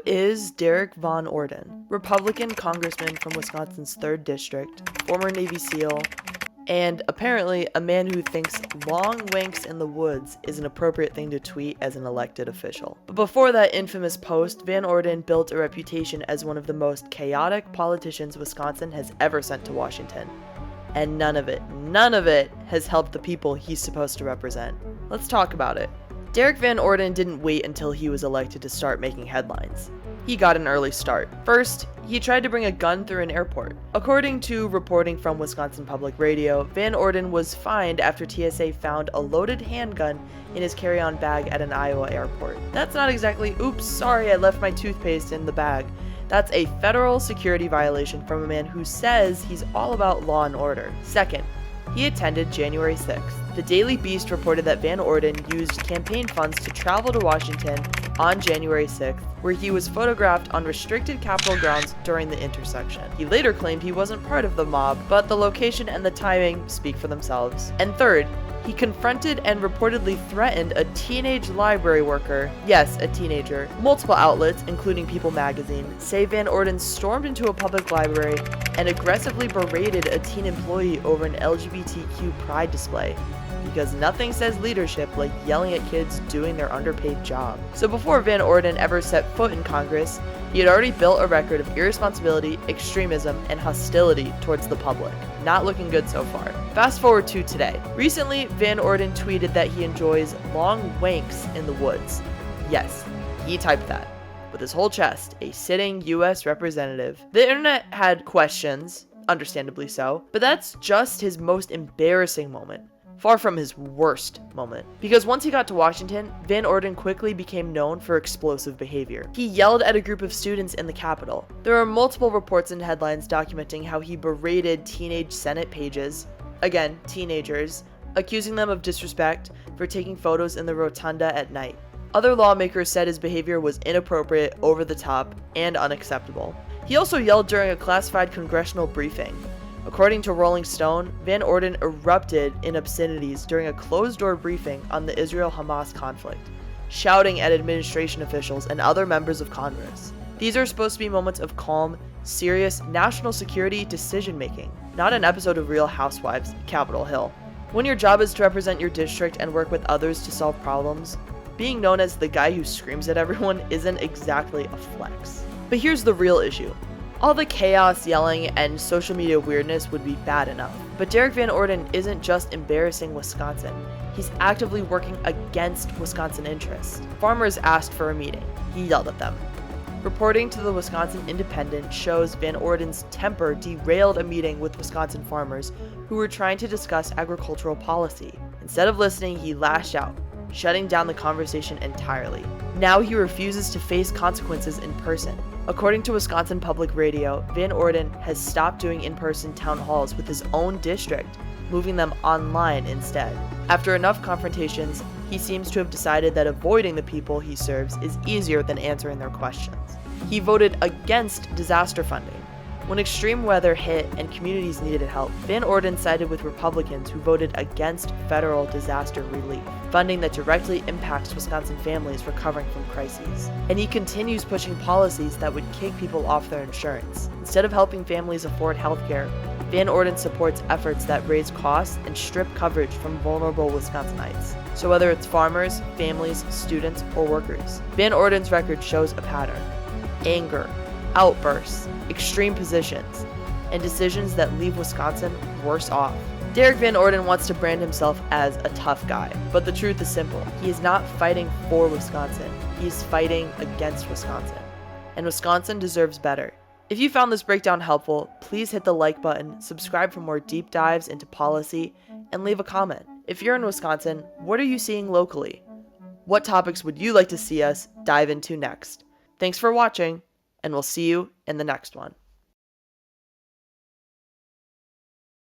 is Derrick Van Orden? Republican congressman from Wisconsin's 3rd District, former Navy SEAL, and apparently a man who thinks long wanks in the woods is an appropriate thing to tweet as an elected official. But before that infamous post, Van Orden built a reputation as one of the most chaotic politicians Wisconsin has ever sent to Washington. And none of it has helped the people he's supposed to represent. Let's talk about it. Derrick Van Orden didn't wait until he was elected to start making headlines. He got an early start. First, he tried to bring a gun through an airport. According to reporting from Wisconsin Public Radio, Van Orden was fined after TSA found a loaded handgun in his carry-on bag at an Iowa airport. That's not exactly, oops, sorry, I left my toothpaste in the bag. That's a federal security violation from a man who says he's all about law and order. Second, he attended January 6th. The Daily Beast reported that Van Orden used campaign funds to travel to Washington on January 6th, where he was photographed on restricted Capitol grounds during the intersection. He later claimed he wasn't part of the mob, but the location and the timing speak for themselves. And third, he confronted and reportedly threatened a teenage library worker. Yes, a teenager. Multiple outlets, including People magazine, say Van Orden stormed into a public library and aggressively berated a teen employee over an LGBTQ pride display. Because nothing says leadership like yelling at kids doing their underpaid job. So before Van Orden ever set foot in Congress, he had already built a record of irresponsibility, extremism, and hostility towards the public. Not looking good so far. Fast forward to today. Recently, Van Orden tweeted that he enjoys long wanks in the woods. Yes, he typed that. With his whole chest, a sitting US representative. The internet had questions, understandably so, but that's just his most embarrassing moment. Far from his worst moment. Because once he got to Washington, Van Orden quickly became known for explosive behavior. He yelled at a group of students in the Capitol. There are multiple reports and headlines documenting how he berated teenage Senate pages, again, teenagers, accusing them of disrespect for taking photos in the rotunda at night. Other lawmakers said his behavior was inappropriate, over the top, and unacceptable. He also yelled during a classified congressional briefing. According to Rolling Stone, Van Orden erupted in obscenities during a closed-door briefing on the Israel-Hamas conflict, shouting at administration officials and other members of Congress. These are supposed to be moments of calm, serious national security decision-making, not an episode of Real Housewives, Capitol Hill. When your job is to represent your district and work with others to solve problems, being known as the guy who screams at everyone isn't exactly a flex. But here's the real issue. All the chaos, yelling, and social media weirdness would be bad enough. But Derrick Van Orden isn't just embarrassing Wisconsin. He's actively working against Wisconsin interests. Farmers asked for a meeting. He yelled at them. Reporting to the Wisconsin Independent shows Van Orden's temper derailed a meeting with Wisconsin farmers who were trying to discuss agricultural policy. Instead of listening, he lashed out, shutting down the conversation entirely. Now he refuses to face consequences in person. According to Wisconsin Public Radio, Van Orden has stopped doing in-person town halls with his own district, moving them online instead. After enough confrontations, he seems to have decided that avoiding the people he serves is easier than answering their questions. He voted against disaster funding. When extreme weather hit and communities needed help, Van Orden sided with Republicans who voted against federal disaster relief, funding that directly impacts Wisconsin families recovering from crises. And he continues pushing policies that would kick people off their insurance. Instead of helping families afford healthcare, Van Orden supports efforts that raise costs and strip coverage from vulnerable Wisconsinites. So whether it's farmers, families, students, or workers, Van Orden's record shows a pattern. Anger, outbursts, extreme positions, and decisions that leave Wisconsin worse off. Derrick Van Orden wants to brand himself as a tough guy, but the truth is simple. He is not fighting for Wisconsin. He is fighting against Wisconsin. And Wisconsin deserves better. If you found this breakdown helpful, please hit the like button, subscribe for more deep dives into policy, and leave a comment. If you're in Wisconsin, what are you seeing locally? What topics would you like to see us dive into next? Thanks for watching, and we'll see you in the next one.